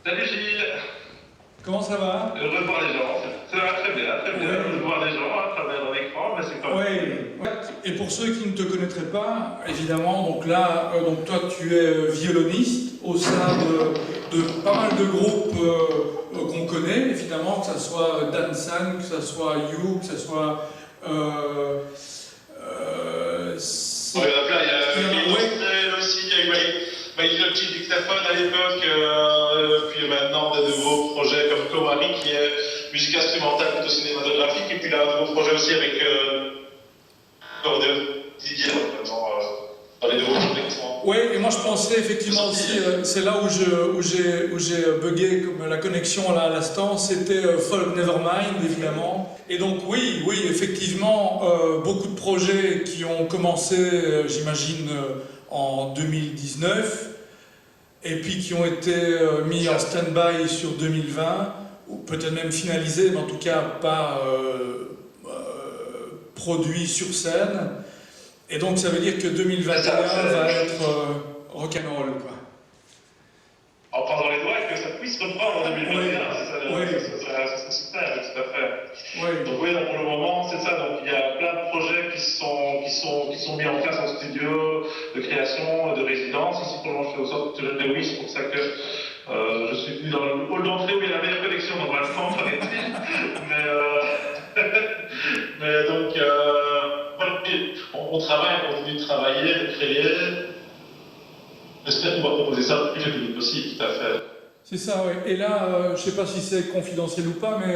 Salut Gilles, Comment ça va? heureux de voir les gens. Ça va très bien, heureux de Oui. voir les gens à travers un écran, mais c'est quand même. Oui. Et pour ceux qui ne te connaîtraient pas, évidemment, donc là, donc toi tu es violoniste au sein de pas mal de groupes qu'on connaît, évidemment, que ce soit Dansan, que ce soit You, que ce soit... Bon, il y en a plein, il y a Philippe ouais. Ancel aussi, il y a eu Maïl qui dictaphone à l'époque, puis maintenant des nouveaux projets comme Komari qui est musique instrumentale plutôt cinématographique, et puis là un nouveau projet aussi avec Didier maintenant, dans les nouveaux projets qui sont. Oui, et moi je pensais effectivement aussi, c'est là où j'ai bugué comme la connexion là à l'instant, c'était Folk Nevermind évidemment. Et donc oui, effectivement, beaucoup de projets qui ont commencé, j'imagine, en 2019, et puis qui ont été mis en stand-by sur 2020, ou peut-être même finalisés, mais en tout cas pas produits sur scène. Et donc ça veut dire que 2021 va être rock'n'roll, quoi. En prendre les doigts et que ça puisse reprendre en 2021, Oui, ça serait super, tout à fait. oui, Donc oui, donc pour le moment, c'est ça. Donc il y a plein de projets qui sont mis en place en studio, de création, de résidence. Ici, pour le moment, je fais au centre culturel de Oui, c'est pour ça que je suis venu dans le hall d'entrée où il y a la meilleure connexion, normalement, paraît-il. Mais donc, voilà, on travaille, on continue de travailler, de créer. J'espère qu'on va proposer ça le plus vite possible, tout à fait. c'est ça, oui. Et là, je ne sais pas si c'est confidentiel ou pas, mais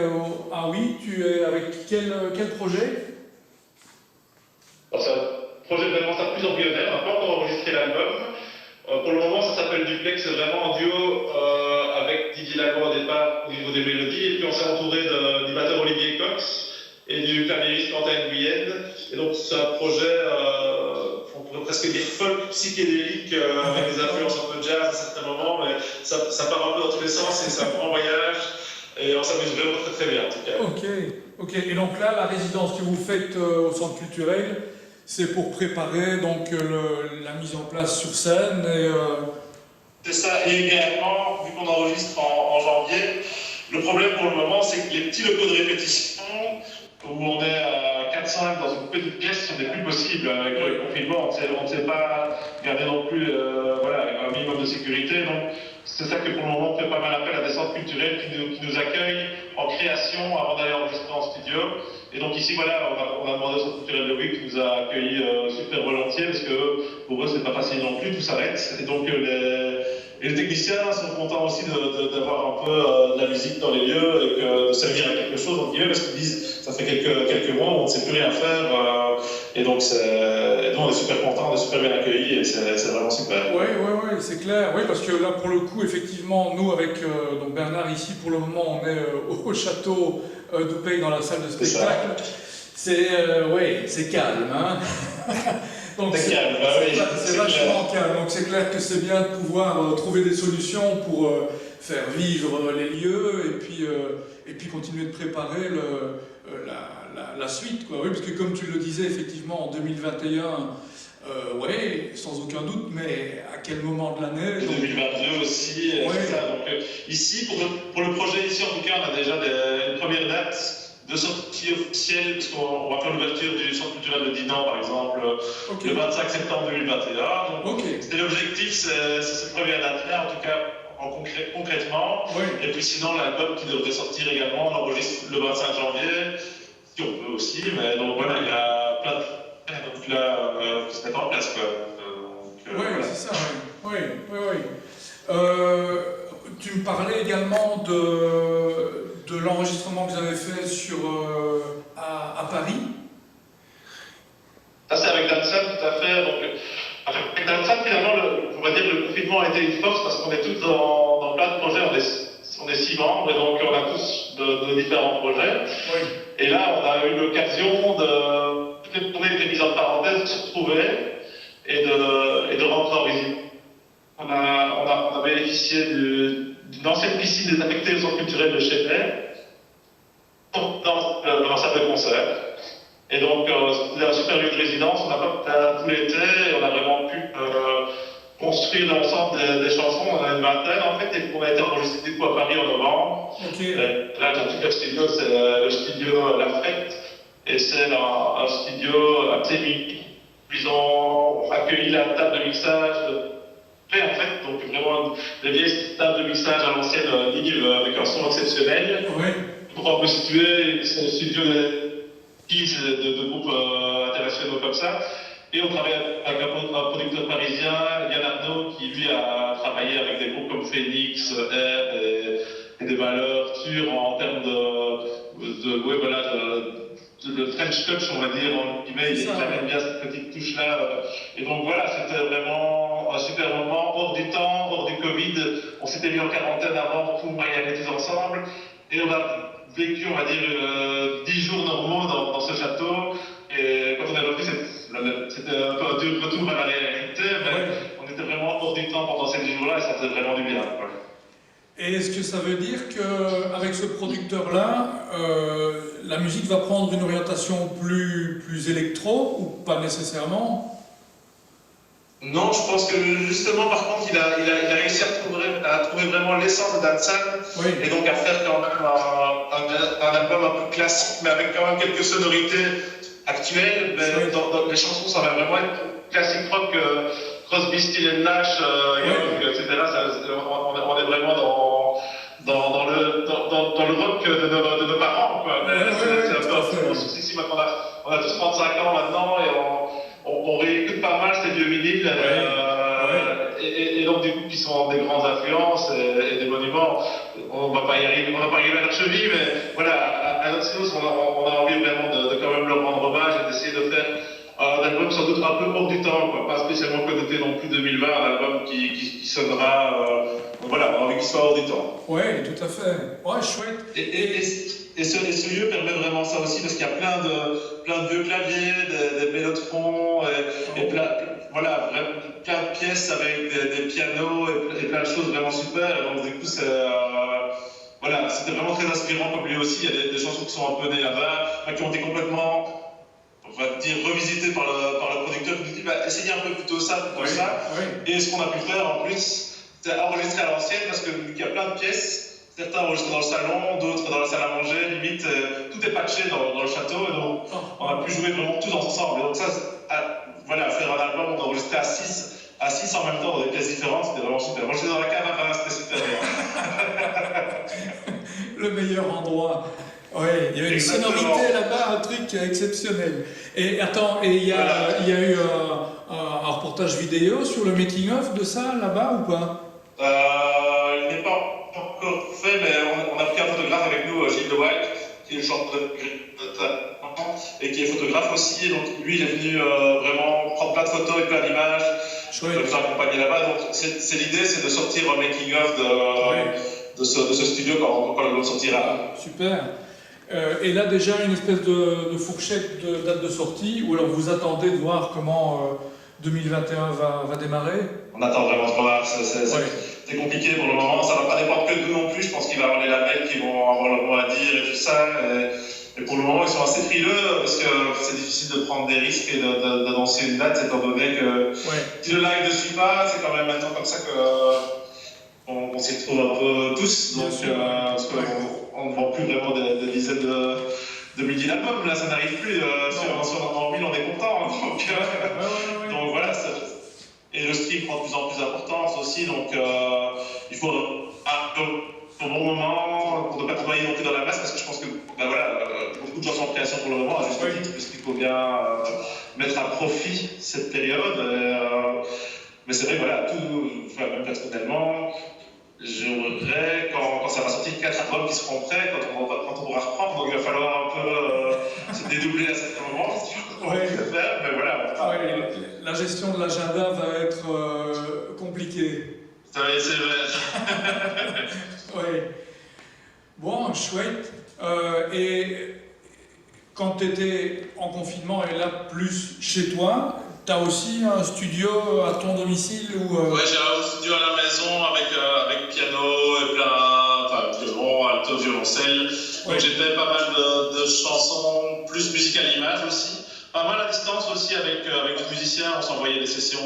ah oui, tu es avec quel projet? Alors, c'est un projet vraiment ça plus embryonnaire, on n'a pas encore enregistré l'album. Pour le moment, ça s'appelle Duplex, c'est vraiment en duo avec Didier Lago au départ au niveau des mélodies, et puis on s'est entouré du batteur Olivier Cox et du claviériste Quentin Guyenne. Et donc, c'est un projet, on pourrait presque dire folk psychédélique, avec des influences un peu jazz à certains moments, mais ça part un peu dans tous les sens et c'est un grand voyage. Et on s'amuse vraiment très bien en tout cas. Ok. Et donc là, la résidence que vous faites au centre culturel, c'est pour préparer donc la mise en place sur scène et C'est ça, et également, vu qu'on enregistre en janvier, le problème pour le moment, c'est que les petits locaux de répétition, où on est à 4-5 dans une petite pièce, ce n'est plus possible avec le confinement. On ne sait pas garder non plus un minimum de sécurité. Donc, c'est ça que pour le moment, on fait pas mal appel à des centres culturels qui nous accueillent en création avant d'aller enregistrer en studio. Et donc ici, voilà, on a demandé au centre culturel de Wick qui nous a accueillis super volontiers, parce que pour eux, c'est pas facile non plus, tout s'arrête. Et donc les techniciens sont contents aussi d'avoir un peu de la musique dans les lieux et de servir à quelque chose, entre guillemets, parce qu'ils disent ça fait quelques mois où on ne sait plus rien faire. Et donc, nous, on est super contents, on est super bien accueillis et c'est vraiment super. Oui, c'est clair. Oui, parce que là, pour le coup, effectivement, nous, avec donc Bernard, ici, pour le moment, on est au château de Pays dans la salle de spectacle. C'est calme, hein. Donc c'est calme, c'est vachement calme. Donc c'est clair que c'est bien de pouvoir trouver des solutions pour faire vivre les lieux et puis continuer de préparer la suite, quoi. Oui, parce que comme tu le disais, effectivement, en 2021, oui, sans aucun doute, mais à quel moment de l'année? 2022 aussi, c'est ça. Donc, ici, pour le projet ici, en tout cas, on a déjà une première date de sortie officielle, parce qu'on va faire l'ouverture du centre culturel de Dinan, par exemple, le 25 septembre 2021. Donc, c'était l'objectif, c'est cette première date-là, en tout cas, concrètement. Et puis sinon, l'album qui devrait sortir également, on enregistre le 25 janvier, si on peut aussi, mais donc voilà, il y a plein de donc là, qui se mettent en place, quoi. C'est ça, oui. Tu me parlais également de l'enregistrement que vous avez fait à Paris. Ça, c'est avec Danson, tout à fait. Donc, avec Danson, finalement, on va dire que le confinement a été une force parce qu'on est tous dans plein de projets. On est 6 membres et donc on a tous de différents projets. Et là, on a eu l'occasion de. Toutes les tournées étaient mises en parenthèse, de se retrouver et de rentrer en visite. On a bénéficié d'une ancienne piscine désaffectée au centre culturel de Chênay, dans un salle de concert. Et donc, c'était un super lieu de résidence, on n'a pas tout l'été, et on a vraiment pu construire l'ensemble des chansons. On en a une vingtaine en fait, et on a été enregistré du coup à Paris en novembre. Ok. Là, dans tout le studio, c'est le studio La Fête, et c'est un studio assez unique. Ils ont accueilli la table de mixage en fait, donc vraiment des vieilles tables de mixage à l'ancienne ligne avec un son exceptionnel. Oui. Pour un peu situer, c'est le studio de groupes internationaux comme ça. Et on travaille avec un producteur parisien, Yann Arnaud, qui lui a travaillé avec des groupes comme Phoenix, Air et des valeurs sûres en termes de French touch, on va dire, en guillemets, il aime bien cette petite touche-là. Et donc voilà, c'était vraiment un super moment, hors du temps, hors du Covid. On s'était mis en quarantaine avant pour pouvoir y aller tous ensemble. Et on a vécu, on va dire, 10 jours normaux dans ce château. Et quand on est revenu, c'était un peu un dur retour à la réalité, mais on était vraiment hors du temps pendant ces 10 jours-là et ça faisait vraiment du bien. Et est-ce que ça veut dire qu'avec ce producteur-là, la musique va prendre une orientation plus électro ou pas nécessairement? Non, je pense que justement, par contre, il a réussi à trouver vraiment l'essence de dancehall et donc à faire quand même un album un peu classique, mais avec quand même quelques sonorités actuelles. Mais dans les chansons, ça va vraiment être classique rock, Crosby, Stills Nash, Young, etc. On est vraiment dans le rock de nos parents, quoi. C'est un peu un souci ici. Maintenant, on a tous 35 ans maintenant et on réécoute pas mal ces vieux vinyles, et donc du coup qui sont des grandes influences et des monuments. On va pas y arriver à leur cheville, mais voilà, à notre sauce, on a envie vraiment de quand même leur rendre hommage et d'essayer de faire un album sans doute un peu hors du temps, quoi. Pas spécialement connoté non plus 2020, un album qui sonnera, voilà, on a envie qu'il soit hors du temps. Oui, tout à fait. Ouais, chouette. Et ce lieu permet vraiment ça aussi, parce qu'il y a plein de vieux claviers, des mélotron, et plein de pièces avec des pianos et plein de choses vraiment super. Et donc du coup, c'était vraiment très inspirant comme lieu aussi. Il y a des chansons qui sont un peu nées là-bas, qui ont été complètement, on va dire, revisitées par le producteur qui nous dit essayez un peu plutôt ça, plutôt ça. Et ce qu'on a pu faire en plus, c'est enregistrer à l'ancienne, parce qu'il y a plein de pièces. Certains enregistrés dans le salon, d'autres dans la salle à manger, limite, tout est patché dans le château, et donc on a pu jouer vraiment tous ensemble. Et donc ça, faire un album, on a enregistré à 6 en même temps dans des pièces différentes, c'était vraiment super. Moi j'étais dans la cave, c'était super bien. Le meilleur endroit. Oui, il y a une sonorité là-bas, un truc exceptionnel. Et attends, il y a eu un reportage vidéo sur le making-of de ça là-bas ou pas? Il n'est pas encore fait, mais on a pris un photographe avec nous, Gilles De White, qui est le chanteur et qui est photographe aussi. Donc lui, il est venu vraiment prendre plein de photos et plein d'images, nous accompagner là-bas. Donc l'idée, c'est de sortir un making-of de ce studio quand le album sortira. Super. Et là, déjà, une espèce de fourchette de date de sortie, ou alors vous attendez de voir comment 2021 va démarrer? On attend vraiment de voir. C'est compliqué pour le moment. Ça ne va pas dépendre que de nous non plus. Je pense qu'il va y avoir les labels qui vont avoir leur mot à dire et tout ça. Et pour le moment, ils sont assez frileux parce que c'est difficile de prendre des risques et d'annoncer une date, étant donné que si le live ne suit pas, c'est quand même maintenant comme ça qu'on s'y retrouve un peu tous. Donc, parce qu'on ne vend plus vraiment des dizaines de milliers d'albums. Là, ça n'arrive plus. Si on en 1000, on est content. Donc voilà. Et le stream prend de plus en plus d'importance aussi, donc il faut au bon moment, pour ne pas travailler non plus dans la masse, parce que je pense que beaucoup de gens sont en création pour le moment, à juste titre, puisqu'il faut bien mettre à profit cette période. Mais c'est vrai, même personnellement, j'aurais, quand ça va sortir, 4 albums qui seront prêts quand on pourra reprendre, donc il va falloir un peu se dédoubler à certains moments, faire, mais voilà. La gestion de l'agenda va être compliquée. C'est vrai. Oui. Bon, chouette. Et quand tu étais en confinement et là plus chez toi, tu as aussi un studio à ton domicile ou Ouais, j'ai un studio à la maison avec piano et violon, alto, violoncelle. Donc j'ai fait pas mal de chansons, plus musique à l'image aussi. Pas mal à distance aussi avec les musiciens, on s'envoyait des sessions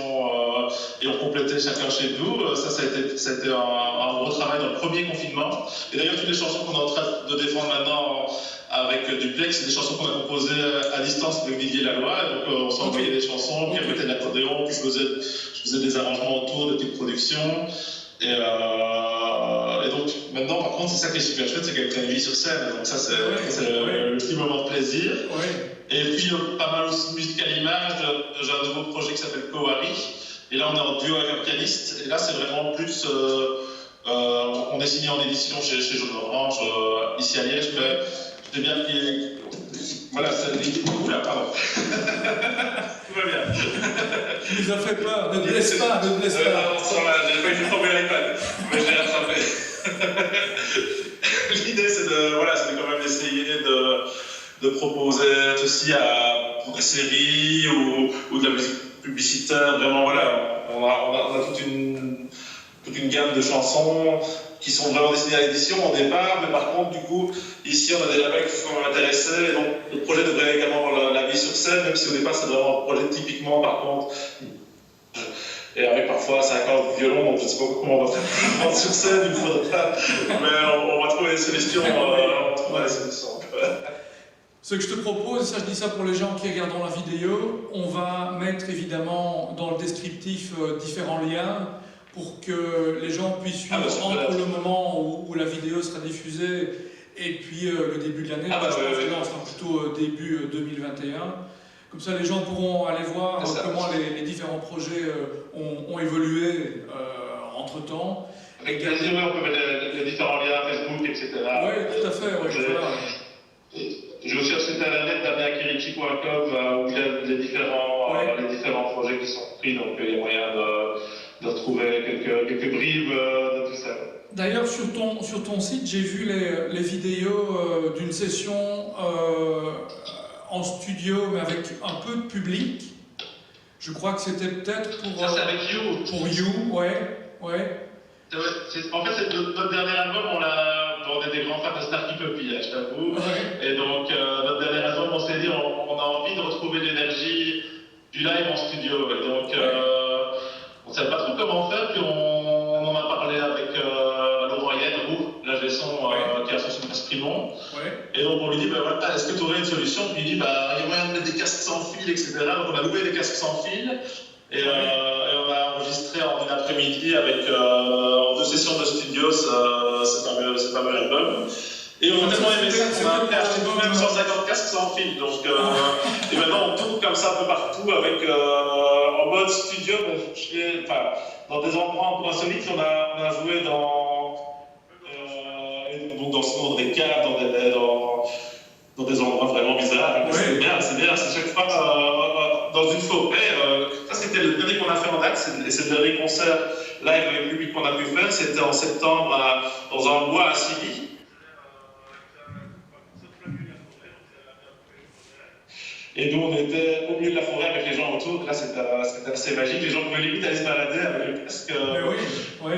et on complétait chacun chez nous. Ça a été un gros travail dans le premier confinement. Et d'ailleurs, toutes les chansons qu'on est en train de défendre maintenant avec Duplex, c'est des chansons qu'on a composées à distance avec Didier Laloy. Donc on s'envoyait des chansons, puis on mettait de l'accordéon, puis je faisais des arrangements autour, des petites productions. Et donc maintenant, par contre, c'est ça qui est super chouette, c'est qu'elle prenne vie sur scène. Donc ça, c'est le petit moment de plaisir. Et puis pas mal aussi de musique à l'image. J'ai un nouveau projet qui s'appelle Kowari. Et là, on est en duo avec un pianiste. Et là, c'est vraiment plus... on est signé en édition chez Jaune Orange, ici à Liège. Mais j'étais bien qu'il... Voilà, c'est l'équipe beaucoup là, pardon. Tout va bien. Tu nous as fait peur, ne te blesse pas, ne te blesse pas. Non, j'ai failli tomber l'iPad, mais je l'ai rattrapé. L'idée, c'est de quand même essayer de proposer aussi pour des séries ou de la musique publicitaire. Vraiment, voilà, on a toute une gamme de chansons qui sont vraiment destinées à l'édition au départ, mais par contre, du coup, ici, on a des labels qui sont intéressés, et donc le projet devrait également avoir la vie sur scène, même si au départ, c'est vraiment un projet typiquement, par contre, et avec parfois 50 violons, donc je ne sais pas comment on va faire sur scène, il faudrait pas, mais on va trouver des solutions, Ce que je te propose, ça je dis ça pour les gens qui regardent la vidéo, on va mettre évidemment dans le descriptif différents liens pour que les gens puissent suivre entre le moment où la vidéo sera diffusée et puis le début de l'année. Je pense que là on sera plutôt début 2021. Comme ça les gens pourront aller voir comment les différents projets ont évolué entre temps. Avec on peut mettre les différents liens, Facebook, etc. Oui, tout à fait. J'ai aussi un site internet damiakirici.com où il y a les différents projets qui sont pris, donc il y a moyen de retrouver quelques bribes de tout ça. D'ailleurs, sur ton site, j'ai vu les vidéos d'une session en studio, mais avec un peu de public. Je crois que c'était peut-être pour... Ça, c'est avec You. Pour You, ouais. En fait, c'est notre dernier album, on est des grands fans de Snarky Puppy, je t'avoue. Et donc, notre dernier album, on s'est dit, on a envie de retrouver l'énergie du live en studio. Et donc, on ne savait pas trop comment faire, puis on en a parlé avec Laurent Yann, l'ingé son qui a son super Sprimon. Et donc, on lui dit, est-ce que tu aurais une solution? Puis il dit, il y a moyen de mettre des casques sans fil, etc. Donc, on a loué des casques sans fil. Et on a enregistré en une après-midi avec en 2 sessions de studio cet fameux album. Et on a tellement aimé ça qu'on a acheté nous-mêmes 150 casques sans fil. Donc, et maintenant on tourne comme ça un peu partout avec en mode studio. Dans des endroits un peu insolites, on a joué dans des caves, dans des endroits vraiment bizarres. C'est bien, c'est chaque fois dans une forêt. Ça, c'était le dernier qu'on a fait en date, c'est le dernier concert live avec le public qu'on a pu faire. C'était en septembre dans un bois à Silly. Et nous, on était au milieu de la forêt avec les gens autour. Là, c'était assez magique. Les gens pouvaient limite aller se balader avec le casque. Mais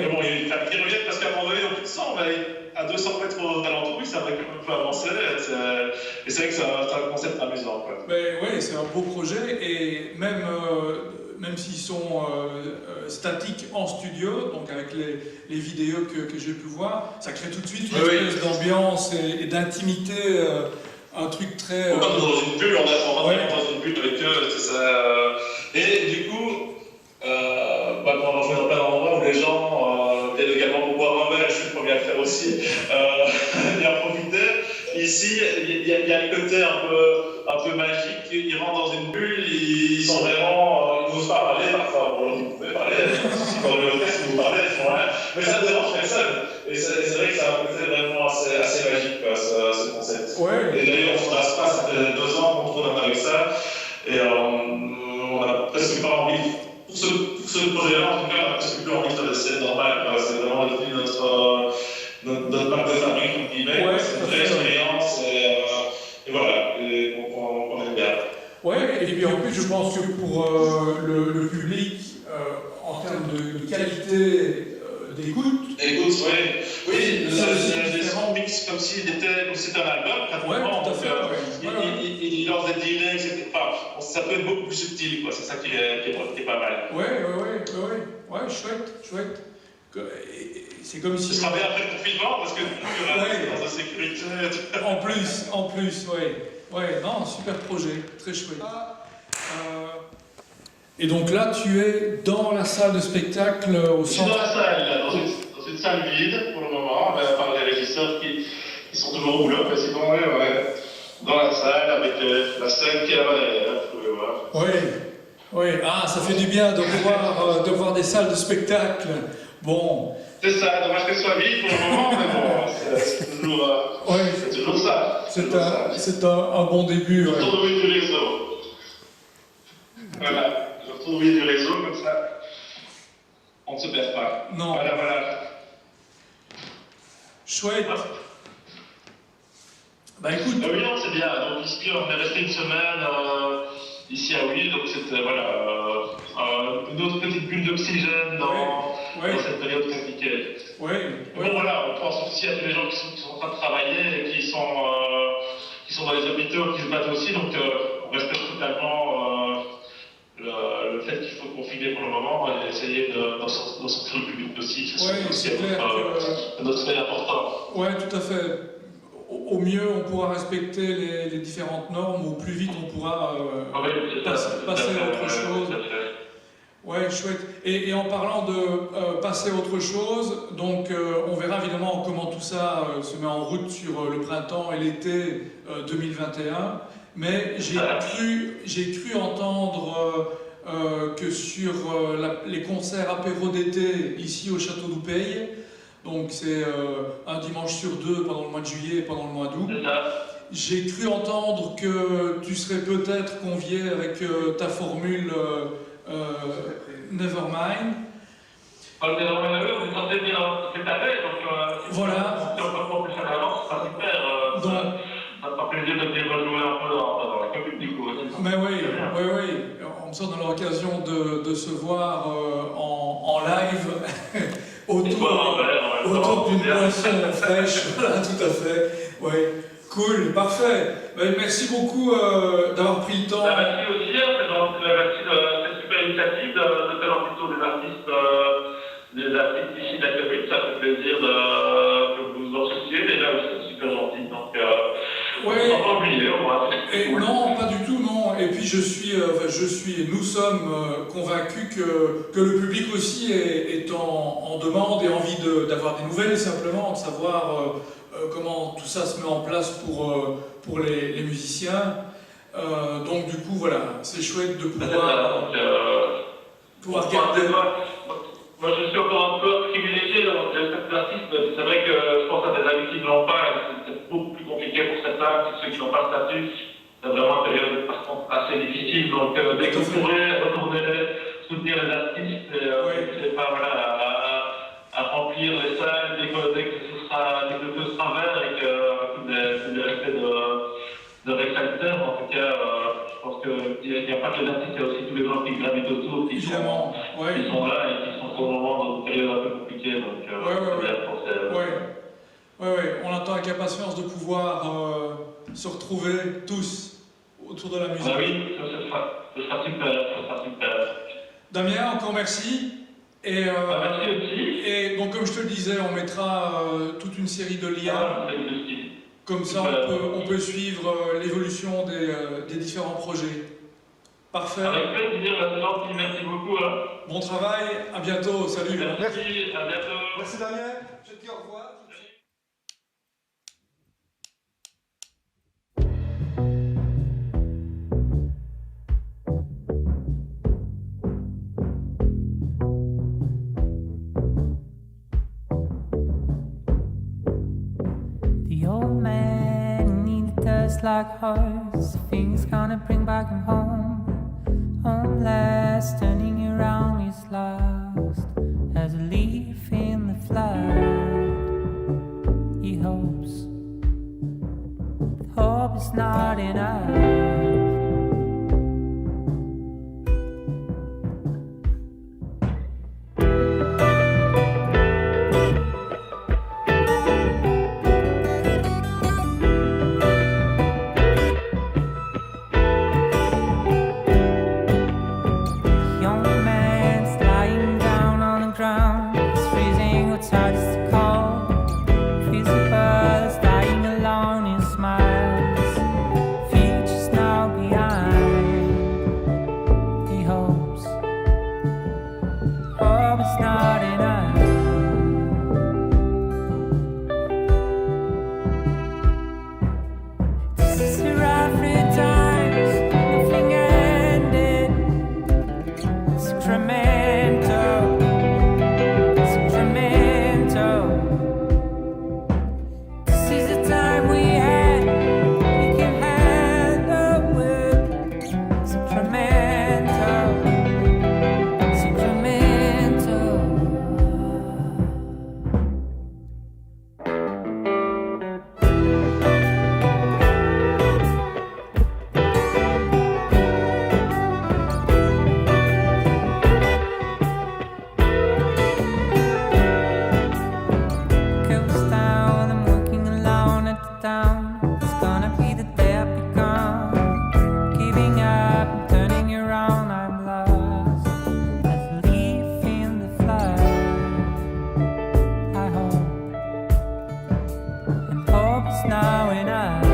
bon, ils reviennent parce qu'à un moment donné, ils n'ont plus de sang. À 200 mètres aux alentours, ça va quand même un peu avancer. Et c'est vrai que c'est un concept amusant. Oui, c'est un beau projet. Et même s'ils sont statiques en studio, donc avec les vidéos que j'ai pu voir, ça crée tout de suite une espèce d'ambiance et d'intimité. Un truc très... On va dans une bulle, on va dans une bulle avec eux, c'est ça. Et du coup, on va jouer dans plein d'endroits où les gens viennent également pour boire un verre, je suis le premier à le faire aussi, et en profiter. Ici, il y a le côté un peu magique, ils rentrent dans une bulle, ils sont vraiment... ils n'osent pas parler, parfois, ils pouvaient parler, si vous parlez, ils font rien, mais ça dérange personne. Et c'est vrai que c'est un côté vraiment assez magique, ce concept. Et d'ailleurs, on ne se pas, ça fait 2 ans qu'on tourne avec ça, et on n'a presque pas envie, pour ce projet-là, en tout cas, on n'a presque plus envie de faire des scènes normales. C'est vraiment devenu notre marque de fabrique, entre guillemets. C'est une vraie expérience, et voilà, on aime bien. Et puis en plus, je pense que pour le public, en termes de qualité d'écoute. Oui, c'est un mix comme si c'était un album, pratiquement. Tout à fait. il lance des dîners, etc. Enfin, ça peut être beaucoup plus subtil, quoi. C'est ça qui est pas mal. Ouais, chouette. C'est comme si... Ce sera bien après le confinement, parce que il y aura des séances de sécurité. En plus, ouais. Non, super projet, très chouette. Et donc là, tu es dans la salle de spectacle au Je suis centre... dans la salle, là, dans une salle vide pour le moment, à part les régisseurs qui sont toujours au boulot, mais sinon, ouais, dans la salle avec la scène qui est là derrière, vous pouvez voir. Oui. Ah, ça fait du bien de voir des salles de spectacle. Bon. C'est ça, dommage qu'elle soit vide pour le moment, mais bon, c'est toujours ça. C'est un bon début. Je retourne au milieu du réseau. Voilà, je retourne au milieu du réseau, comme ça, on ne se perd pas. Non. Voilà. Chouette. Bah écoute. Oui, non, c'est bien. Donc ici, on est resté une semaine ici à Huy, donc c'était une autre petite bulle d'oxygène dans cette période compliquée. Bon, voilà, on pense aussi à tous les gens qui sont en train de travailler et qui sont dans les hôpitaux, qui se battent aussi, donc on respecte totalement le fait qu'il faut confiner pour le moment et essayer d'en sortir le plus vite possible. C'est clair notre fait important. Oui, tout à fait. Au mieux, on pourra respecter les différentes normes, au plus vite, on pourra passer à autre chose. Ouais, chouette. Et en parlant de passer à autre chose, donc on verra évidemment comment tout ça se met en route sur le printemps et l'été 2021. Mais j'ai cru entendre que sur les concerts apéro d'été ici au Château d'Oupeille, donc c'est un dimanche sur deux pendant le mois de juillet et pendant le mois d'août, j'ai cru entendre que tu serais peut-être convié avec ta formule Nevermind. Nevermind, on est censé venir cette année, donc voilà. Si on peut prendre plus en avance, ça sera super. Ça fera plaisir de venir rejouer un peu dans la commune du coup. Mais oui. On me sort dans l'occasion de se voir en live autour d'une boisson fraîche. Voilà, tout à fait. Ouais. Cool, parfait. Merci beaucoup d'avoir pris le temps. Merci aussi, merci de cette super initiative de faire un tour des artistes ici de la commune. Ça fait plaisir que vous en souciez. Déjà aussi, c'est super gentil. Donc, on ne s'en pas oublier au moins. Non, pas du tout, non. Et puis nous sommes convaincus que le public aussi est en demande et envie d'avoir des nouvelles, simplement, de savoir comment tout ça se met en place pour les musiciens. Donc du coup, voilà, c'est chouette de pouvoir regarder. Moi, je suis encore un peu privilégié dans les artistes, mais c'est vrai que je pense à des amis qui ne l'ont pas, et c'est beaucoup plus compliqué pour certains, ceux qui n'ont pas le statut. C'est vraiment une période, par contre, assez difficile. Donc, dès que vous pourrez retourner soutenir les artistes, n'hésitez pas à remplir les salles, dès que le feu sera vert et que des respects de règles sanitaires. En tout cas, je pense qu'il n'y a pas que les artistes, il y a aussi tous les gens qui gravitent autour, qui sont là et qui sont pour le moment dans une période un peu compliquée. Donc, c'est bien de penser à eux. On attend avec impatience de pouvoir se retrouver tous autour de la musique. Ah oui, ce sera super. Damien, encore merci. Et, merci aussi. Et donc, comme je te le disais, on mettra toute une série de liens. Comme ça, on peut suivre l'évolution des différents projets. Parfait. Avec plaisir, c'est gentil, merci beaucoup. Bon travail, à bientôt, salut. Merci, à bientôt. Merci Damien, je te dis au revoir. The old man needed dust like hers. Things gonna bring back him home. Homeless, turning around is lost as a leaf in the flood. He hopes, but hope is not enough. now, and I